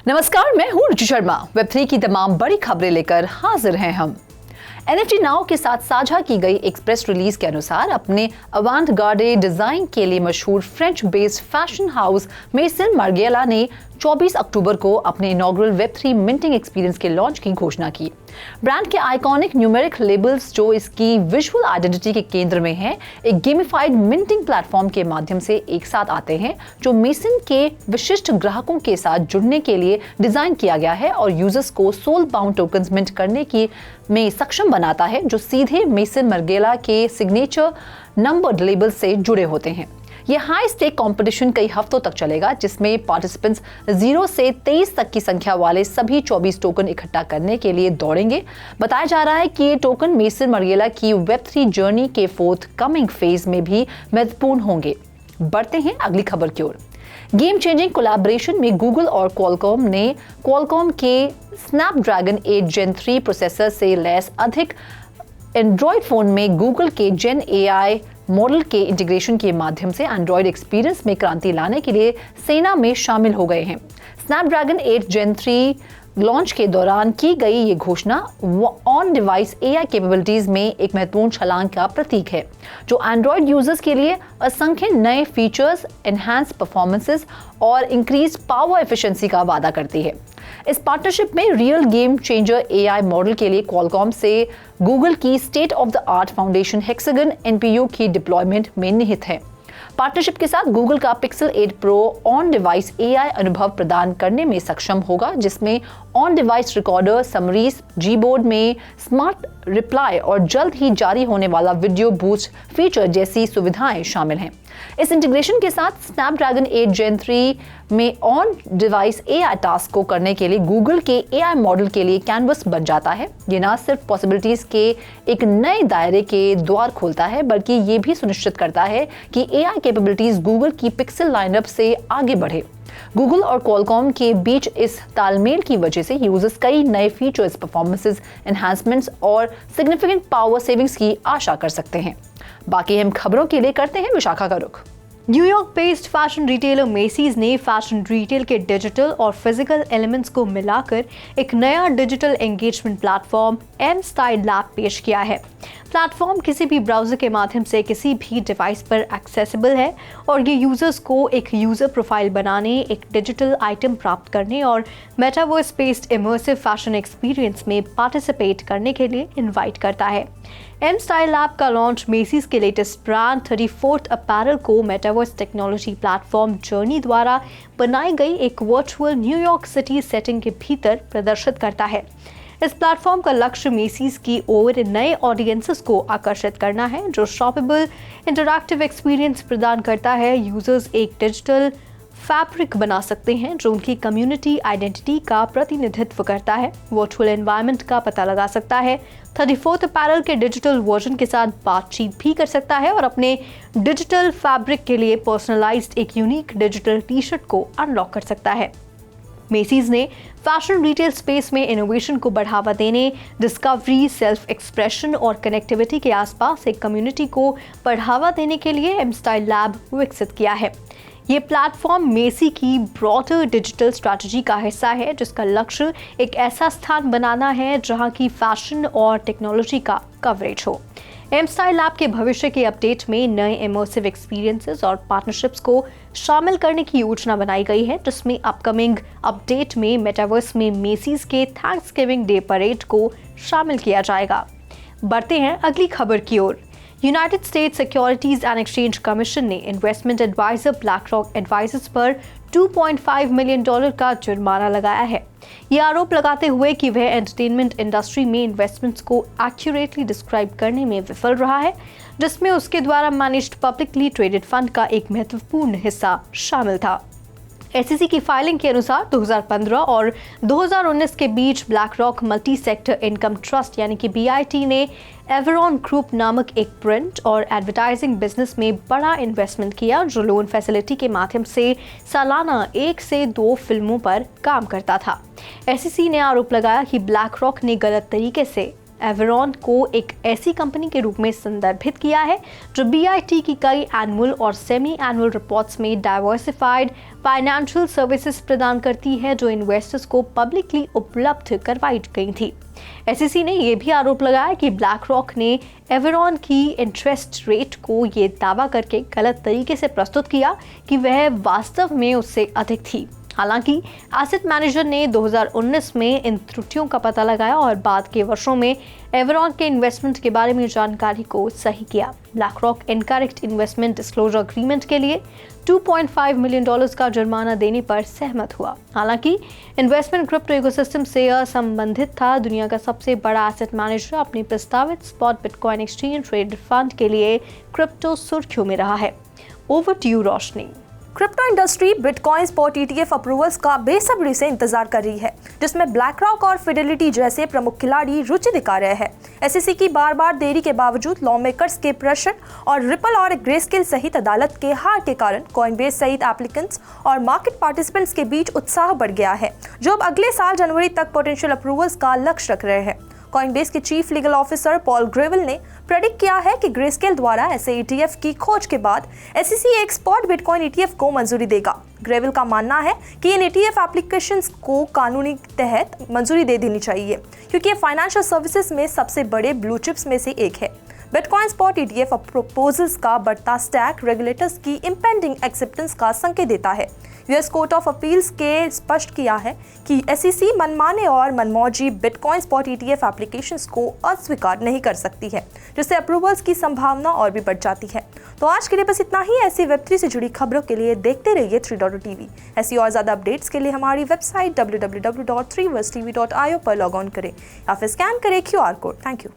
नमस्कार, मैं हूं रुचि शर्मा। वेब3 की तमाम बड़ी खबरें लेकर हाजिर हैं हम। NFT नाउ के साथ साझा की गई एक प्रेस रिलीज के अनुसार अपने अवांट-गार्डे डिजाइन के लिए मशहूर French based fashion house Maison Margiela ने 24 अक्टूबर को अपने इनॉग्रल वेब3 मिंटिंग एक्सपीरियंस के लॉन्च की घोषणा की। ब्रांड के आइकॉनिक न्यूमेरिक लेबल्स जो इसकी विजुअल आइडेंटिटी के केंद्र में हैं, एक गेमिफाइड मिंटिंग प्लेटफॉर्म के माध्यम से एक साथ आते हैं, जो मेसन के विशिष्ट ग्राहकों के साथ जुड़ने के लिए डिजाइन किया गया है और यूजर्स को सोल बाउंड टोकन्स मिंट करने की में सक्षम बनाता है, जो सीधे मेसन मार्गिएला के सिग्नेचर नंबर्ड लेबल से जुड़े होते हैं। यह हाई स्टेक कंपटीशन कई हफ्तों तक चलेगा, जिसमें पार्टिसिपेंट्स 0 से 23 तक की संख्या वाले सभी 24 टोकन इकट्ठा करने के लिए दौड़ेंगे। बताया जा रहा है कि ये टोकन मेसन मार्गिएला की वेब3 जर्नी के फोर्थ कमिंग फेज में भी महत्वपूर्ण होंगे। बढ़ते हैं अगली खबर की ओर। गेम चेंजिंग कोलैबोरेशन में गूगल और क्वालकॉम ने क्वालकॉम के स्नैपड्रैगन 8 Gen 3 प्रोसेसर से लैस अधिक एंड्रॉयड फोन में गूगल के जेन AI मॉडल के इंटीग्रेशन के माध्यम से एंड्रॉयड एक्सपीरियंस में क्रांति लाने के लिए सेना में शामिल हो गए हैं। स्नैपड्रैगन 8 Gen 3 लॉन्च के दौरान की गई ये घोषणा ऑन डिवाइस AI कैपेबिलिटीज में एक महत्वपूर्ण छलांग का प्रतीक है, जो एंड्रॉयड यूजर्स के लिए असंख्य नए फीचर्स, एनहांस परफॉर्मेंसेस और इंक्रीज पावर एफिशिएंसी का वादा करती है। इस पार्टनरशिप में real game changer AI model के लिए क्वालकॉम से गूगल की state of the art foundation hexagon NPU की डिप्लॉयमेंट में निहित है। पार्टनरशिप के साथ गूगल का pixel 8 Pro on device AI अनुभव प्रदान करने में सक्षम होगा, जिसमें on device recorder, summaries, Gboard में स्मार्ट रिप्लाई और जल्द ही जारी होने वाला वीडियो बूस्ट फीचर जैसी सुविधाएं शामिल हैं। इस इंटीग्रेशन के साथ स्नैपड्रैगन 8 Gen 3 में ऑन डिवाइस AI टास्क को करने के लिए गूगल के AI मॉडल के लिए कैनवस बन जाता है। ये न सिर्फ पॉसिबिलिटीज के एक नए दायरे के द्वार खोलता है, बल्कि ये भी सुनिश्चित करता है कि AI कैपेबिलिटीज गूगल की पिक्सल लाइनअप से आगे बढ़े। गूगल और क्वालकॉम के बीच इस तालमेल की वजह से यूजर्स कई नए फीचर्स, परफॉर्मेंसेस, एनहांसमेंट्स और सिग्निफिकेंट पावर सेविंग्स की आशा कर सकते हैं। बाकी हम खबरों के लिए करते हैं विशाखा का रुख। New York based fashion retailer Messi's ने फैशन रिटेल के डिजिटल और फिजिकल एलिमेंट्स को मिलाकर एक नया digital engagement platform M Style Lab पेश किया है। प्लेटफॉर्म किसी भी ब्राउजर के माध्यम से किसी भी डिवाइस पर एक्सेसिबल है और ये यूजर्स को एक यूजर प्रोफाइल बनाने, एक डिजिटल आइटम प्राप्त करने और metaverse based immersive fashion experience में पार्टिसिपेट करने के लिए इनवाइट करता है। M Style Lab का लॉन्च मेसीज के लेटेस्ट ब्रांड 34th अपैरल को मेटावर्स टेक्नोलॉजी प्लेटफॉर्म जर्नी द्वारा बनाई गई एक वर्चुअल न्यूयॉर्क सिटी सेटिंग के भीतर प्रदर्शित करता है। इस प्लेटफॉर्म का लक्ष्य मेसीज की ओर नए ऑडियंसेस को आकर्षित करना है, जो शॉपेबल इंटरैक्टिव एक्सपीरियंस प्रदान करता है। यूजर्स एक डिजिटल फैब्रिक बना सकते हैं जो उनकी कम्युनिटी आइडेंटिटी का प्रतिनिधित्व करता है, वर्चुअल एनवायरनमेंट का पता लगा सकता है, 34th अपैरल के डिजिटल वर्जन के साथ बातचीत भी कर सकता है और अपने डिजिटल फैब्रिक के लिए पर्सनलाइज्ड एक यूनिक डिजिटल टी-शर्ट को अनलॉक कर सकता है। मेसीज ने फैशन रिटेल स्पेस में इनोवेशन को बढ़ावा देने, डिस्कवरी, सेल्फ एक्सप्रेशन और कनेक्टिविटी के आसपास एक कम्युनिटी को बढ़ावा देने के लिए M Style Lab विकसित किया है। ये प्लेटफॉर्म मेसी की ब्रॉडर डिजिटल स्ट्रैटेजी का हिस्सा है, जिसका लक्ष्य एक ऐसा स्थान बनाना है जहां की फैशन और टेक्नोलॉजी का कवरेज हो। M Style Lab के भविष्य के अपडेट में नए इमर्सिव एक्सपीरियंसेस और पार्टनरशिप्स को शामिल करने की योजना बनाई गई है, जिसमें अपकमिंग अपडेट में मेटावर्स में मेसीज के थैंक्सगिविंग डे परेड को शामिल किया जाएगा। बढ़ते हैं अगली खबर की ओर। United States securities and exchange commission ने इन्वेस्टमेंट एडवाइजर ब्लैकरॉक एडवाइजर्स पर $2.5 मिलियन का जुर्माना लगाया है। ये आरोप लगाते हुए कि वह एंटरटेनमेंट इंडस्ट्री में इन्वेस्टमेंट्स को एक्यूरेटली डिस्क्राइब करने में विफल रहा है, जिसमें उसके द्वारा मैनेज्ड पब्लिकली ट्रेडेड फंड का एक महत्वपूर्ण हिस्सा शामिल था। SEC की फाइलिंग के अनुसार 2015 और 2019 के बीच BlackRock multi sector income trust यानी कि BIT ने एवरॉन ग्रुप नामक एक प्रिंट और एडवर्टाइजिंग बिजनेस में बड़ा इन्वेस्टमेंट किया, जो लोन फैसिलिटी के माध्यम से सालाना 1 से 2 फिल्मों पर काम करता था। SEC ने आरोप लगाया कि ब्लैकरॉक ने गलत तरीके से एवरॉन को एक ऐसी कंपनी के रूप में संदर्भित किया है जो BIT की कई एनुअल और सेमी एनुअल रिपोर्ट्स में डाइवर्सिफाइड फाइनेंशियल सर्विसेज प्रदान करती है जो इन्वेस्टर्स को पब्लिकली उपलब्ध करवाई गई थी। SEC ने यह भी आरोप लगाया कि ब्लैक रॉक ने एवरॉन की इंटरेस्ट रेट को ये दावा करके गलत तरीके से प्रस्तुत किया कि वह वास्तव में उससे अधिक थी। हालांकि एसेट मैनेजर ने 2019 में इन त्रुटियों का पता लगाया और बाद के वर्षों में एवरॉन के इन्वेस्टमेंट के बारे में जानकारी को सही किया। Black rock incorrect investment disclosure agreement के लिए $2.5 मिलियन का जुर्माना देने पर सहमत हुआ। हालांकि इन्वेस्टमेंट क्रिप्टो इकोसिस्टम से असंबंधित था। दुनिया का सबसे बड़ा एसेट मैनेजर अपनी प्रस्तावित spot bitcoin exchange trade fund के लिए क्रिप्टो सुर्खियों में रहा है। Over to you Roshni. Crypto industry bitcoin spot ETF approvals का बेसब्री से इंतजार कर रही है, जिसमें ब्लैक रॉक और फिडेलिटी जैसे प्रमुख खिलाड़ी रुचि दिखा रहे हैं। SEC की बार देरी के बावजूद लॉ मेकर्स के प्रेशर और रिपल और ग्रेस्केल सहित अदालत के हार के कारण कॉइनबेस सहित एप्लीकेंट्स और मार्केट पार्टिसिपेंट्स के बीच उत्साह बढ़ गया है, जो अब अगले साल जनवरी तक पोटेंशियल अप्रूवल्स का लक्ष्य रख रहे हैं। कॉइनबेस के chief legal officer Paul Greville ने प्रेडिक्ट किया है कि ग्रेस्केल द्वारा ऐसे ETF की खोज के बाद SEC एक स्पॉट बिटकॉइन ETF को मंजूरी देगा। ग्रेविल का मानना है कि इन ETF एप्लीकेशंस को कानूनी तहत मंजूरी दे देनी चाहिए, क्योंकि ये फाइनेंशियल सर्विसेज में सबसे बड़े ब्लू चिप्स में से एक है। बिटकॉइन स्पॉट ETF प्रपोजल्स का बढ़ता स्टैक रेगुलेटर्स की इम्पेंडिंग एक्सेप्टेंस का संकेत देता है। US कोर्ट ऑफ अपील्स के स्पष्ट किया है कि SEC मनमाने और मनमौजी बिटकॉइन स्पॉट ETF एप्लीकेशंस को अस्वीकार नहीं कर सकती है, जिससे अप्रूवल्स की संभावना और भी बढ़ जाती है। तो आज के लिए बस इतना ही। ऐसी Web3 से जुड़ी खबरों के लिए देखते रहिए 3.TV। ऐसी और ज़्यादा अपडेट्स के लिए हमारी वेबसाइट www.3versetv.io पर लॉग ऑन करें या फिर स्कैन करें QR कोड। Thank you.